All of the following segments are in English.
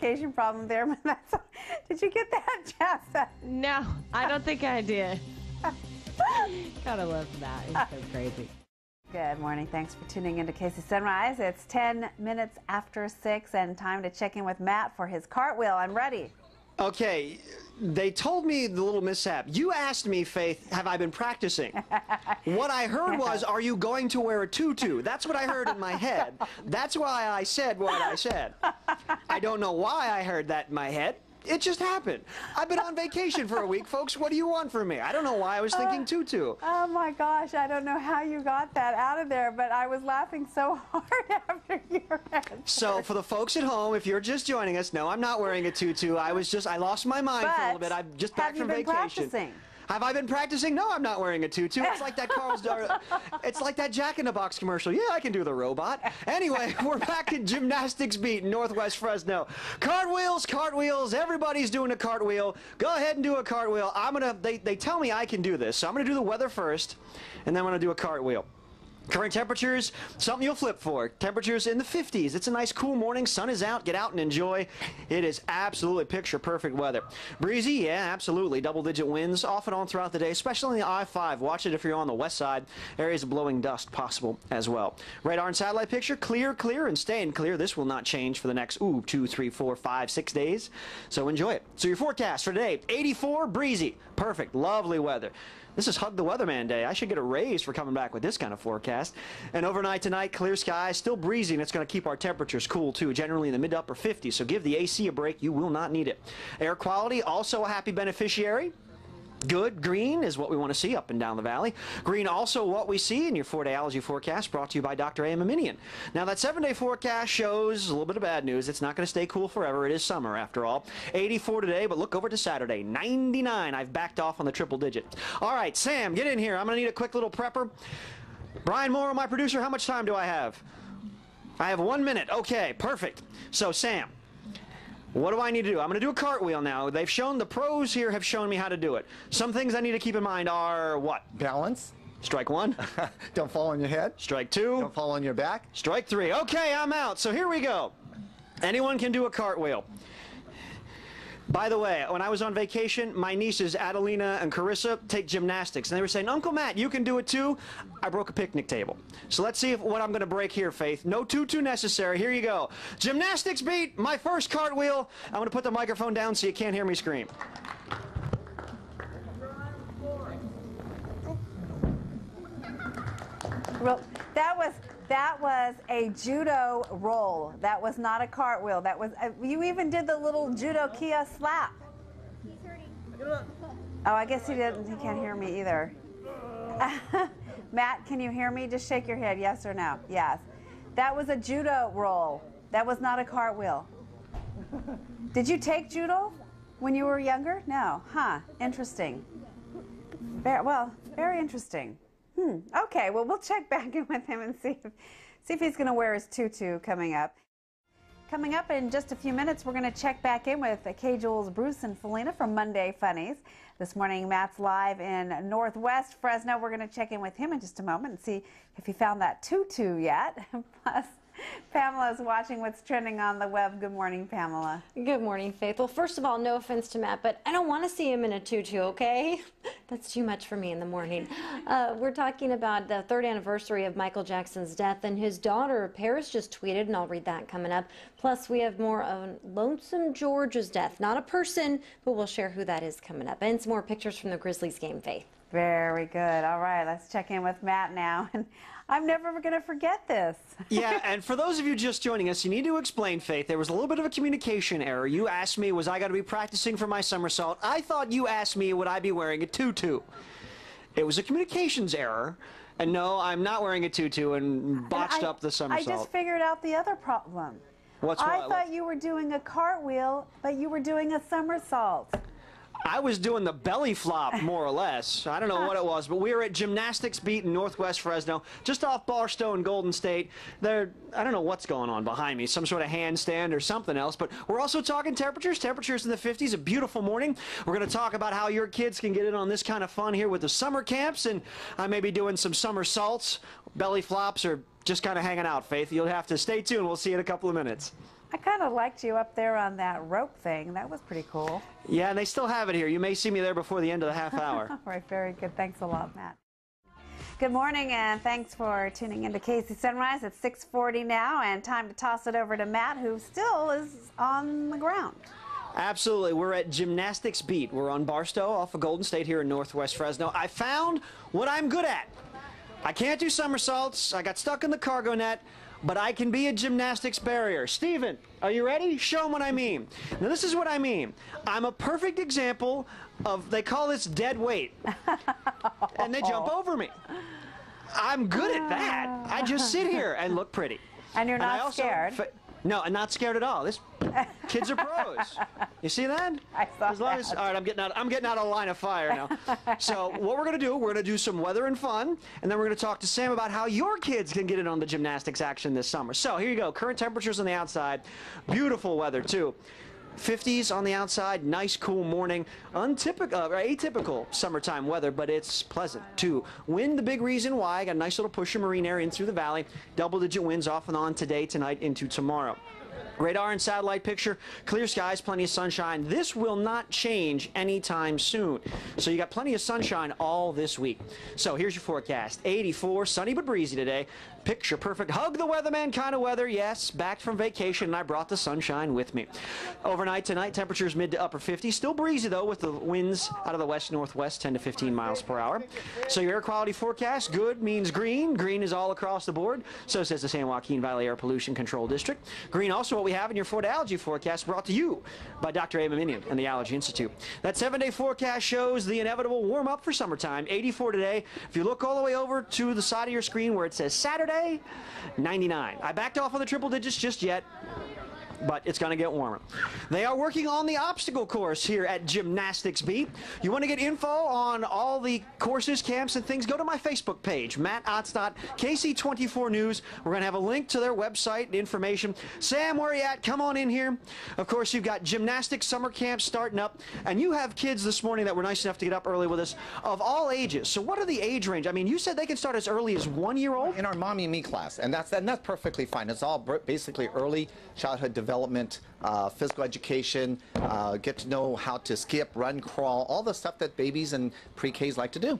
communication problem there. Did you get that, Jess? No, I don't think I did. Gotta love that. It's so crazy. Good morning. Thanks for tuning into KC Sunrise. It's 10 minutes after 6 and time to check in with Matt for his cartwheel. I'm ready. Okay, they told me the little mishap. You asked me, Faith, have I been practicing? What I heard was, are you going to wear a tutu? That's what I heard in my head. That's why I said what I said. I don't know why I heard that in my head. It just happened. I've been on vacation for a week, folks. What do you want from me? I don't know why I was thinking tutu. Oh my gosh, I don't know how you got that out of there, but I was laughing so hard after your answer. So for the folks at home, if you're just joining us, no, I'm not wearing a tutu. I lost my mind for a little bit. I'm just back from vacation. Practicing? Have I been practicing? No, I'm not wearing a tutu. It's like that it's like that Jack in the Box commercial. Yeah, I can do the robot. Anyway, we're back at Gymnastics Beat in Northwest Fresno. Cartwheels, cartwheels. Everybody's doing a cartwheel. Go ahead and do a cartwheel. They tell me I can do this, so I'm gonna do the weather first, and then I'm gonna do a cartwheel. Current temperatures, something you'll flip for. Temperatures in the 50s. It's a nice cool morning. Sun is out. Get out and enjoy. It is absolutely picture perfect weather. Breezy, yeah, absolutely. Double-digit winds off and on throughout the day, especially on the I-5. Watch it if you're on the west side. Areas of blowing dust possible as well. Radar and satellite picture, clear, clear, and staying clear. This will not change for the next, 2, 3, 4, 5, 6 days. So enjoy it. So your forecast for today, 84, breezy. Perfect. Lovely weather. This is Hug the Weatherman Day. I should get a raise for coming back with this kind of forecast. And overnight tonight, clear skies, still breezy, and it's going to keep our temperatures cool too, generally in the mid to upper 50s. So give the AC a break. You will not need it. Air quality, also a happy beneficiary. Good. Green is what we want to see up and down the valley. Green also what we see in your 4-day allergy forecast brought to you by Dr. A. Maminian. Now that 7-day forecast shows a little bit of bad news. It's not going to stay cool forever. It is summer after all. 84 today, but look over to Saturday. 99. I've backed off on the triple digit. All right, Sam, get in here. I'm going to need a quick little prepper. Brian Morrow, my producer, how much time do I have? I have 1 minute. Okay, perfect. So, Sam, what do I need to do? I'm going to do a cartwheel now. The pros here have shown me how to do it. Some things I need to keep in mind are what? Balance. Strike 1. Don't fall on your head. Strike 2. Don't fall on your back. Strike 3. Okay, I'm out. So here we go. Anyone can do a cartwheel. By the way, when I was on vacation, my nieces Adelina and Carissa take gymnastics, and they were saying, Uncle Matt, you can do it too. I broke a picnic table. So let's see what I'm going to break here, Faith. No tutu necessary. Here you go. Gymnastics Beat, my first cartwheel. I'm going to put the microphone down so you can't hear me scream. That was a judo roll. That was not a cartwheel. That was you even did the little judo Kia slap. He's hurting. Oh, I guess he didn't. He can't hear me either. Matt, can you hear me? Just shake your head, yes or no. Yes. That was a judo roll. That was not a cartwheel. Did you take judo when you were younger? No. Huh. Interesting. Very interesting. Okay, well, we'll check back in with him and see if he's going to wear his tutu coming up. Coming up in just a few minutes, we're going to check back in with K-Jules, Bruce, and Felina from Monday Funnies. This morning, Matt's live in Northwest Fresno. We're going to check in with him in just a moment and see if he found that tutu yet. Plus, Pamela's watching what's trending on the web. Good morning, Pamela. Good morning, Faith. Well, first of all, no offense to Matt, but I don't want to see him in a tutu, okay? That's too much for me in the morning. We're talking about the 3rd anniversary of Michael Jackson's death, and his daughter, Paris, just tweeted, and I'll read that coming up. Plus, we have more of Lonesome George's death. Not a person, but we'll share who that is coming up. And some more pictures from the Grizzlies game, Faith. Very good. All right, let's check in with Matt now. And I'm never going to forget this. Yeah, and for those of you just joining us, you need to explain, Faith. There was a little bit of a communication error. You asked me, was I going to be practicing for my somersault? I thought you asked me, would I be wearing a tutu? It was a communications error. And no, I'm not wearing a tutu and botched up the somersault. I just figured out the other problem. I thought you were doing a cartwheel, but you were doing a somersault. I was doing the belly flop, more or less. I don't know what it was, but we were at Gymnastics Beat in Northwest Fresno, just off Barstow and Golden State. I don't know what's going on behind me, some sort of handstand or something else, but we're also talking temperatures. Temperatures in the 50s, a beautiful morning. We're going to talk about how your kids can get in on this kind of fun here with the summer camps, and I may be doing some somersaults, belly flops, or just kind of hanging out, Faith. You'll have to stay tuned. We'll see you in a couple of minutes. I kind of liked you up there on that rope thing. That was pretty cool. Yeah, and they still have it here. You may see me there before the end of the half hour. All right, very good. Thanks a lot, Matt. Good morning, and thanks for tuning into KC Sunrise. It's 6:40 now, and time to toss it over to Matt, who still is on the ground. Absolutely. We're at Gymnastics Beat. We're on Barstow off of Golden State here in Northwest Fresno. I found what I'm good at. I can't do somersaults. I got stuck in the cargo net, but I can be a gymnastics barrier. Steven, are you ready? Show them what I mean. Now, this is what I mean. I'm a perfect example of, they call this dead weight, and they jump over me. I'm good at that. I just sit here and look pretty. And you're not scared? No, I'm not scared at all. This kids are pros. You see that? I saw as long that. As, all right, I'm getting out of line of fire now. So what we're going to do, we're going to do some weather and fun, and then we're going to talk to Sam about how your kids can get in on the gymnastics action this summer. So here you go. Current temperatures on the outside. Beautiful weather, too. 50s on the outside, nice cool morning, atypical summertime weather, but it's pleasant too. Wind, the big reason why. Got a nice little push of marine air in through the valley. Double-digit winds off and on today, tonight, into tomorrow. Radar and satellite picture, clear skies, plenty of sunshine. This will not change anytime soon. So you got plenty of sunshine all this week. So here's your forecast. 84, sunny but breezy today. Picture perfect, hug the weatherman kind of weather. Yes, back from vacation, and I brought the sunshine with me. Overnight tonight, temperatures mid to upper 50s. Still breezy, though, with the winds out of the west-northwest, 10 to 15 miles per hour. So your air quality forecast, good means green. Green is all across the board. So says the San Joaquin Valley Air Pollution Control District. Green also what we have in your Florida Allergy Forecast, brought to you by Dr. Ava Minion and the Allergy Institute. That 7-day forecast shows the inevitable warm-up for summertime. 84 today. If you look all the way over to the side of your screen where it says Saturday, 99. I backed off on the triple digits just yet, but it's going to get warmer. They are working on the obstacle course here at Gymnastics Beat. You want to get info on all the courses, camps, and things, go to my Facebook page, Matt Otstad, KC24 News. We're going to have a link to their website and information. Sam, where are you at? Come on in here. Of course, you've got gymnastics summer camp starting up, and you have kids this morning that were nice enough to get up early with us of all ages. So what are the age range? I mean, you said they can start as early as 1-year-old? In our Mommy and Me class, and that's perfectly fine. It's all basically early childhood development, physical education, get to know how to skip, run, crawl, all the stuff that babies and pre-Ks like to do.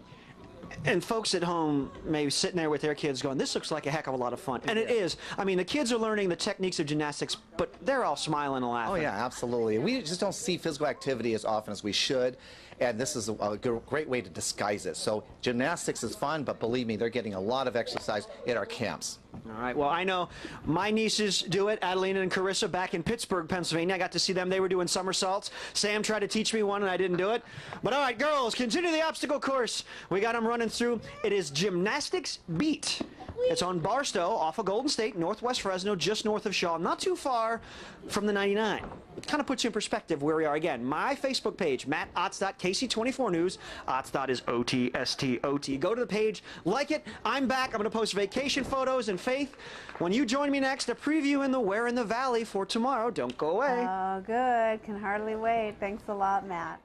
And folks at home may be sitting there with their kids going, this looks like a heck of a lot of fun. And it is. I mean, the kids are learning the techniques of gymnastics, but they're all smiling and laughing. Oh, yeah, absolutely. We just don't see physical activity as often as we should, and this is a great way to disguise it. So gymnastics is fun, but believe me, they're getting a lot of exercise at our camps. All right. Well, I know my nieces do it, Adelina and Carissa, back in Pittsburgh, Pennsylvania. I got to see them. They were doing somersaults. Sam tried to teach me one, and I didn't do it. But all right, girls, continue the obstacle course. We got them running through. It is Gymnastics Beat. It's on Barstow, off of Golden State, Northwest Fresno, just north of Shaw, not too far from the 99. It kind of puts you in perspective where we are. Again, my Facebook page, Matt Otstad, KC24 News. Otstad is O-T-S-T-O-T. Go to the page, like it. I'm back. I'm going to post vacation photos and Faith. When you join me next, a preview in the Where in the Valley for tomorrow. Don't go away. Oh, good. Can hardly wait. Thanks a lot, Matt.